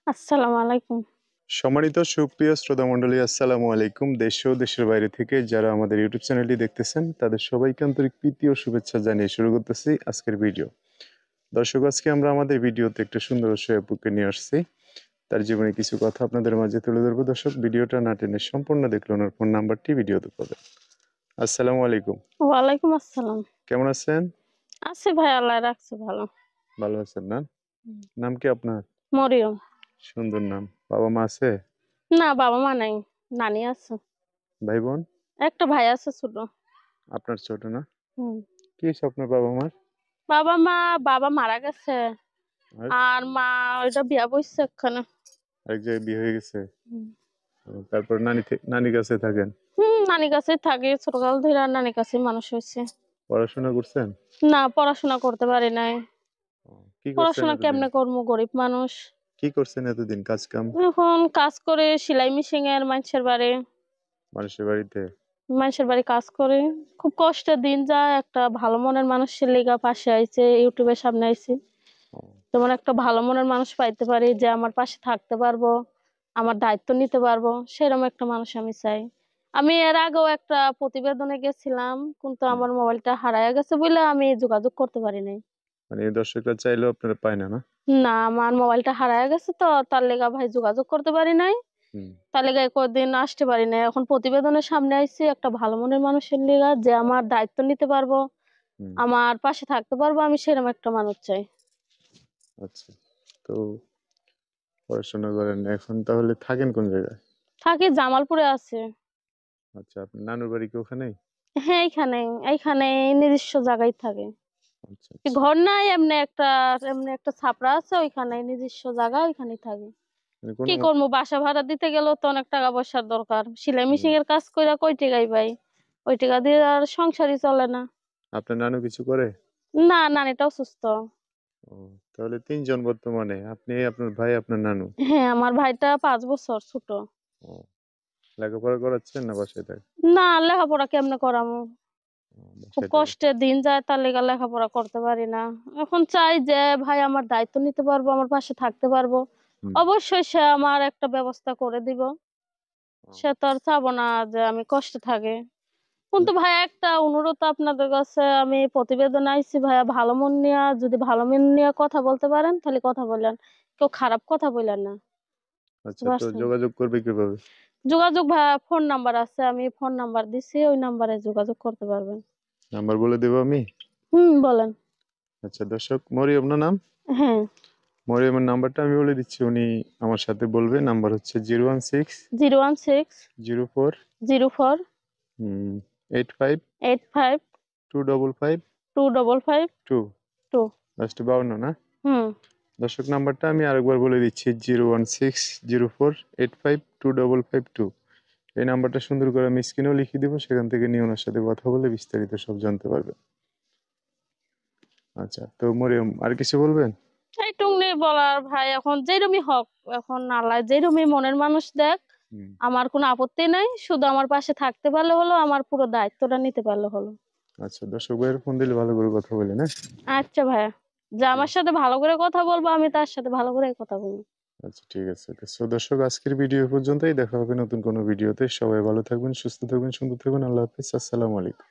আসসালামু আলাইকুম। সম্মানিত সুপ্রিয় শ্রোতা মণ্ডলী, আসসালামু আলাইকুম। দেশ ও দেশের বাইরে থেকে যারা আমাদের ইউটিউব চ্যানেলটি দেখতেছেন তাদের সবাইকে আন্তরিক প্রীতি ও শুভেচ্ছা জানিয়ে শুরু করতেছি আজকের ভিডিও। দর্শক, আজকে আমরা আমাদের ভিডিওতে একটা সুন্দর আপুকে নিয়ে আসছি। তার জীবনে কিছু কথা আপনাদের মাঝে তুলে ধরবো। দর্শক, ভিডিওটা না টেনে সম্পূর্ণ দেখলে ওনার ফোন নাম্বারটি ভিডিওতে পাবেন। আসসালামু আলাইকুম। ওয়ালাইকুম আসসালাম। কেমন আছেন? আছি ভাই, আল্লাহ রাখছে ভালো। ভালো আছেন না? নাম কি আপনার? মরিয়ম। সুন্দর নাম। বাবা মা আছে? না, বাবা মা নাই, নানি আছে। ভাই বোন? একটা ভাই আছে ছোট। আপনার ছোট না? হুম। কি স্বপ্ন বাবা মার? বাবা মা, বাবা মারা গেছে আর আর মা ওইটা বিয়া বসছে এখানে। আরেক জায়গায় বিয়ে হয়ে গেছে? হুম। তারপর নানি কাছে থাকেন? নানি কাছে থাকি, ছোটকাল ধরে নানি কাছে মানুষ হয়েছে। পড়াশোনা করছেন? না, পড়াশোনা করতে পারি নাই। কি করছেন পড়াশোনা এতদিন? কেমনে করবো, গরিব মানুষ। কি করছেন এতদিন কাজ কাম? এখন কাজ করে সেলাই মেশিন এর মানুষের বাড়িতে? মানুষের বাড়ি কাজ করে। খুব কষ্টের দিন যায়, একটা ভালো মনের মানুষের লেগা পাশে আইছে, ইউটিউবের সামনে আইছি। ও, যেমন একটা ভালো মনের মানুষ পাইতে পারি, যে আমার পাশে থাকতে পারবো, আমার দায়িত্ব নিতে পারবো, সেরকম একটা মানুষ আমি চাই। আমি এর আগেও একটা প্রতিবেদনে গেছিলাম, কিন্তু হুম। আমার মোবাইলটা হারায় গেছে বলে আমি যোগাযোগ করতে পারি নাই। মানে দর্শকরা চাইলেও আপনারা পায় না, না? না, আমার মোবাইলটা হারায় গেছে, তো তার লেগা ভাই যোগাযোগ করতে পারি নাই। হুম। তার লেগা কদিন আসতে পারি নাই। এখন প্রতিবেদনের সামনে আইছি একটা ভালো মনের মানুষের লেগা, যে আমার দায়িত্ব নিতে পারবো, হুম। আমার পাশে থাকতে পারবো, আমি সেরকম একটা মানুষ চাই। আচ্ছা, তো পড়াশোনা করেন এখন, তাহলে থাকেন কোন জায়গায়? থাকি জামালপুরে আছে। আচ্ছা, আপনার নানুর বাড়ি কি ওখানেই? হ্যাঁ, এইখানে এইখানে নিজস্ব জায়গায় থাকে। আচ্ছা আচ্ছা। ঘর নাই, এমনি একটা ছাপরা আছে, ওইখানে নিজস্ব জায়গা, ওইখানেই থাকে। মানে কি কোনো করবো, বাসা ভাড়া দিতে গেলেও তো অনেক টাকা পয়সার দরকার। সেলাই হুম, মেশিন এর কাজ কইরা কয় টাকাই পাই, ওই টাকা দিয়ে আর সংসারই চলে না। আপনার নানু কিছু করে? না, নানিটাও সুস্থ। ও, তাহলে তিনজন বর্তমানে, আপনি, আপনার ভাই, আপনার নানু। হ্যাঁ, আমার ভাইটা 5 বছর ছোট। ও, লেখাপড়া করাচ্ছেন না বাসায় থাকে? না, লেখাপড়া কেমনে করামু, ও, খুব বাসায় থাকে। কষ্টের দিন যায়, তার লেগা লেখাপড়া করতে পারি না। এখন চাই যে ভাই আমার দায়িত্ব নিতে পারবো, আমার পাশে থাকতে পারবো, হুম। অবশ্যই সে আমার একটা ব্যবস্থা করে দিব। ও, সে তো আর চাবো না যে আমি কষ্টে থাকি। কিন্তু ভাই একটা অনুরোধ আপনাদের কাছে, আমি প্রতিবেদন আইছি ভাইয়া, ভালো মন নিয়ে, যদি ভালো মন নিয়ে কথা বলতে পারেন তাহলে কথা বলেন, কেউ খারাপ কথা বললেন না, বুঝতে আচ্ছা, তো পারছেন? যোগাযোগ করবে কিভাবে? যোগাযোগ ভাইয়া, ফোন নাম্বার আছে, আমি ফোন নাম্বার দিছি, ওই নাম্বারে যোগাযোগ করতে পারবেন। নাম্বার বলে দেবো আমি? বলেন। আচ্ছা দর্শক, মরিয়ম না নাম? হ্যাঁ। মরিয়মের নাম্বারটা আমি বলে দিচ্ছি, উনি আমার সাথে বলবে। নাম্বার হচ্ছে 016 016 04 04 85 85 255 255 2 2। লাস্টে 52 না? হুম। দর্শক, নাম্বারটা আমি আরেকবার বলে দিচ্ছি, 016 04 85 255 2। এই নাম্বারটা সুন্দর করে আমি স্ক্রিনেও লিখে দিব, সেখান থেকে নিয়ে ওনার সাথে কথা বলে বিস্তারিত সব জানতে পারবে। আচ্ছা, তো মরিয়ম আর কিছু বলবেন? এইটুক নিয়ে বলার ভাই, এখন যেরমই হোক, এখন আল্লাহ যেরমই মনের মানুষ দেখ, হুম। আমার কোনো আপত্তি নাই, শুধু আমার পাশে থাকতে পারলে হলো, আমার পুরো দায়িত্বটা নিতে পারলে হলো। আচ্ছা, দর্শক ভাইয়ের ফোন দিলে ভালো করে কথা বলেন, হ্যাঁ? আচ্ছা ভাইয়া, যে ঠিক আমার আছে। সাথে ভালো করে কথা বলবো, আমি তার সাথে ভালো করে কথা বলবো। আচ্ছা, ঠিক আছে। তো দর্শক, আজকের ভিডিও পর্যন্তই। দেখা হবে নতুন কোনো ভিডিওতে। সবাই ভালো থাকবেন, সুস্থ থাকবেন, সুন্দর থাকবেন। আল্লাহ হাফিজ। আসসালামু আলাইকুম।